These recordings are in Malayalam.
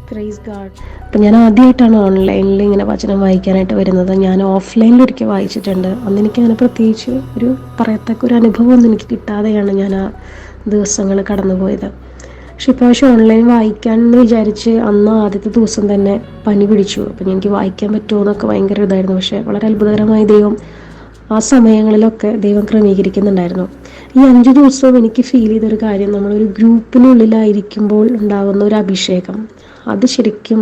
Praise God. അപ്പം ഞാൻ ആദ്യമായിട്ടാണ് ഓൺലൈനിൽ ഇങ്ങനെ വചനം വായിക്കാനായിട്ട് വരുന്നത്. ഞാൻ ഓഫ്ലൈനിൽ ഒരിക്കൽ വായിച്ചിട്ടുണ്ട്. അന്ന് എനിക്കങ്ങനെ പ്രത്യേകിച്ച് ഒരു പറയത്തക്ക ഒരു അനുഭവമൊന്നും എനിക്ക് കിട്ടാതെയാണ് ഞാൻ ആ ദിവസങ്ങൾ കടന്നുപോയത്. പക്ഷെ ഇപ്രാവശ്യം ഓൺലൈൻ വായിക്കാൻ എന്ന് വിചാരിച്ച് അന്ന് ആദ്യത്തെ ദിവസം തന്നെ പനി പിടിച്ചു. അപ്പം എനിക്ക് വായിക്കാൻ പറ്റുമോ എന്നൊക്കെ ഭയങ്കര ഇതായിരുന്നു. പക്ഷേ വളരെ അത്ഭുതകരമായി ദൈവം ആ സമയങ്ങളിലൊക്കെ ദൈവം ക്രമീകരിക്കുന്നുണ്ടായിരുന്നു. ഈ 5 ദിവസവും എനിക്ക് ഫീൽ ചെയ്തൊരു കാര്യം, നമ്മളൊരു ഗ്രൂപ്പിനുള്ളിലായിരിക്കുമ്പോൾ ഉണ്ടാകുന്ന ഒരു അഭിഷേകം, അത് ശരിക്കും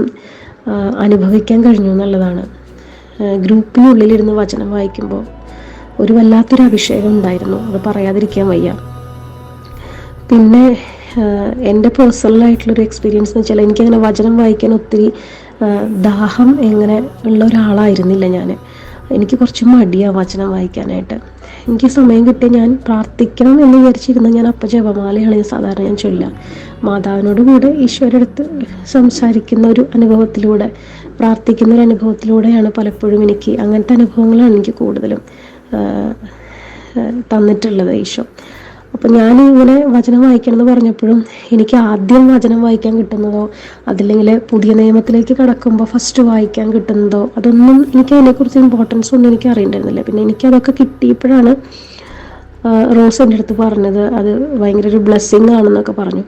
അനുഭവിക്കാൻ കഴിഞ്ഞു എന്നുള്ളതാണ്. ഗ്രൂപ്പിനുള്ളിലിരുന്ന് വചനം വായിക്കുമ്പോൾ ഒരു വല്ലാത്തൊരു അഭിഷേകം ഉണ്ടായിരുന്നു, അത് പറയാതിരിക്കാൻ വയ്യ. പിന്നെ എൻ്റെ പേഴ്സണലായിട്ടുള്ളൊരു എക്സ്പീരിയൻസ് എന്ന് വെച്ചാൽ, എനിക്കങ്ങനെ വചനം വായിക്കാൻ ഒത്തിരി ദാഹം എങ്ങനെ ഉള്ള ഒരാളായിരുന്നില്ല ഞാൻ. എനിക്ക് കുറച്ച് മടിയാണ് വചനം വായിക്കാനായിട്ട്. എനിക്ക് സമയം കിട്ടിയ ഞാൻ പ്രാർത്ഥിക്കണം എന്ന് വിചാരിച്ചിരുന്ന ഞാൻ അപ്പം ജപമാലയാണ് സാധാരണ ഞാൻ ചൊല്ലുക. മാതാവിനോട് കൂടെ ഈശോയുടെ അടുത്ത് സംസാരിക്കുന്ന ഒരു അനുഭവത്തിലൂടെ, പ്രാർത്ഥിക്കുന്ന ഒരു അനുഭവത്തിലൂടെയാണ് പലപ്പോഴും എനിക്ക് അങ്ങനത്തെ അനുഭവങ്ങളാണ് എനിക്ക് കൂടുതലും തന്നിട്ടുള്ളത് ഈശോ. അപ്പം ഞാൻ ഇങ്ങനെ വചനം വായിക്കണം എന്ന് പറഞ്ഞപ്പോഴും എനിക്ക് ആദ്യം വചനം വായിക്കാൻ കിട്ടുന്നതോ അതല്ലെങ്കിൽ പുതിയ നിയമത്തിലേക്ക് കടക്കുമ്പോൾ ഫസ്റ്റ് വായിക്കാൻ കിട്ടുന്നതോ അതൊന്നും എനിക്ക് അതിനെക്കുറിച്ച് ഇമ്പോർട്ടൻസ് ഒന്നും എനിക്ക് അറിയണ്ടായിരുന്നില്ല. പിന്നെ എനിക്കതൊക്കെ കിട്ടിയപ്പോഴാണ് റോസ് എൻ്റെ അടുത്ത് പറഞ്ഞത് അത് ഭയങ്കര ഒരു ബ്ലെസ്സിങ് ആണെന്നൊക്കെ പറഞ്ഞു.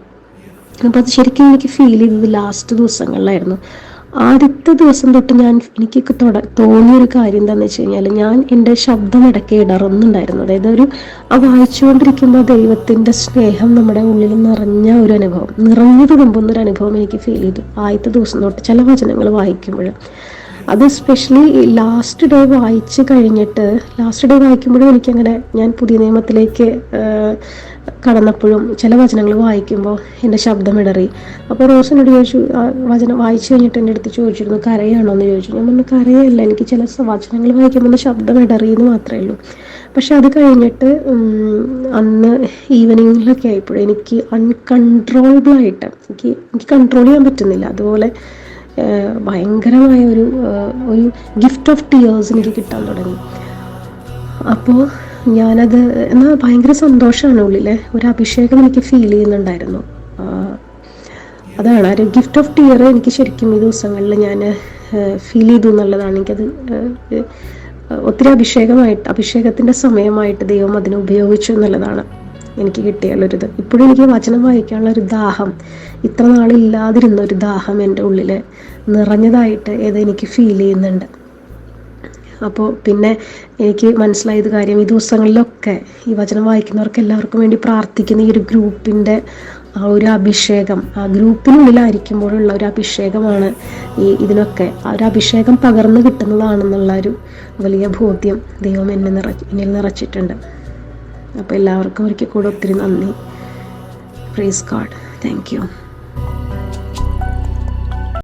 അപ്പോൾ അത് ശരിക്കും എനിക്ക് ഫീൽ ചെയ്തത് ലാസ്റ്റ് ദിവസങ്ങളിലായിരുന്നു. ആദ്യത്തെ ദിവസം തൊട്ട് എനിക്ക് തോന്നിയൊരു കാര്യം എന്താണെന്ന് വെച്ച് കഴിഞ്ഞാൽ, ഞാൻ എൻ്റെ ശബ്ദം ഇടയ്ക്ക് ഇടറുന്നുണ്ടായിരുന്നു. അതായത് വായിച്ചുകൊണ്ടിരിക്കുമ്പോൾ ദൈവത്തിൻ്റെ സ്നേഹം നമ്മുടെ ഉള്ളിൽ നിറഞ്ഞ ഒരു അനുഭവം, നിറഞ്ഞു തുളുമ്പുന്ന ഒരു അനുഭവം എനിക്ക് ഫീൽ ചെയ്തു ആദ്യത്തെ ദിവസം തൊട്ട് ചില വചനങ്ങൾ വായിക്കുമ്പോൾ. അത് എസ്പെഷ്യലി ലാസ്റ്റ് ഡേ വായിക്കുമ്പോഴും എനിക്കങ്ങനെ, ഞാൻ പുതിയ നിയമത്തിലേക്ക് കടന്നപ്പോഴും ചില വചനങ്ങൾ വായിക്കുമ്പോൾ എൻ്റെ ശബ്ദം ഇടറി. അപ്പോൾ റോസിനോട് ചോദിച്ചു, വചനം വായിച്ചു കഴിഞ്ഞിട്ട് എൻ്റെ അടുത്ത് ചോദിച്ചിരുന്നു കരയാണോ എന്ന് ചോദിച്ചു. ഞാൻ പറഞ്ഞു കരയല്ല, എനിക്ക് ചില വചനങ്ങൾ വായിക്കുമ്പോൾ ശബ്ദം ഇടറിയെന്ന് മാത്രമേ ഉള്ളൂ. പക്ഷെ അത് കഴിഞ്ഞിട്ട് അന്ന് ഈവനിങ്ങിലൊക്കെ ആയപ്പോഴും എനിക്ക് അൺകൺട്രോളബിളായിട്ട് എനിക്ക് കൺട്രോൾ ചെയ്യാൻ പറ്റുന്നില്ല. അതുപോലെ ഭയങ്കരമായ ഒരു ഗിഫ്റ്റ് ഓഫ് ടിയേഴ്സ് എനിക്ക് കിട്ടാൻ തുടങ്ങി. അപ്പോൾ ഞാനത്, എന്നാൽ ഭയങ്കര സന്തോഷമാണ് ഉള്ളിലെ ഒരു അഭിഷേകം എനിക്ക് ഫീൽ ചെയ്യുന്നുണ്ടായിരുന്നു. അതാണ് ഒരു ഗിഫ്റ്റ് ഓഫ് ടിയർ എനിക്ക് ശരിക്കും ഈ ദിവസങ്ങളിൽ ഞാൻ ഫീൽ ചെയ്തു എന്നുള്ളതാണ്. എനിക്കത് ഒത്തിരി അഭിഷേകത്തിൻ്റെ സമയമായിട്ട് ദൈവം അതിനെ ഉപയോഗിച്ചു എന്നുള്ളതാണ് എനിക്ക് കിട്ടിയുള്ളൊരിത്. ഇപ്പോഴും എനിക്ക് വചനം വായിക്കാനുള്ളൊരു ദാഹം, ഇത്ര നാളില്ലാതിരുന്ന ഒരു ദാഹം എൻ്റെ ഉള്ളിൽ നിറഞ്ഞതായിട്ട് എനിക്ക് ഫീൽ ചെയ്യുന്നുണ്ട്. അപ്പോൾ പിന്നെ എനിക്ക് മനസ്സിലായത് കാര്യം, ഈ ദിവസങ്ങളിലൊക്കെ ഈ വചനം വായിക്കുന്നവർക്ക് എല്ലാവർക്കും വേണ്ടി പ്രാർത്ഥിക്കുന്ന ഈ ഒരു ഗ്രൂപ്പിൻ്റെ ആ ഒരു അഭിഷേകം, ആ ഗ്രൂപ്പിനുള്ളിലായിരിക്കുമ്പോഴുള്ള ഒരു അഭിഷേകമാണ് ഇതിനൊക്കെ ആ ഒരു അഭിഷേകം പകർന്നു കിട്ടുന്നതാണെന്നുള്ള ഒരു വലിയ ബോധ്യം ദൈവം എന്നിൽ നിറച്ചിട്ടുണ്ട്. അപ്പോൾ എല്ലാവർക്കും ഒരിക്കൽ കൂടെ ഒത്തിരി നന്ദി. Praise God. Thank you.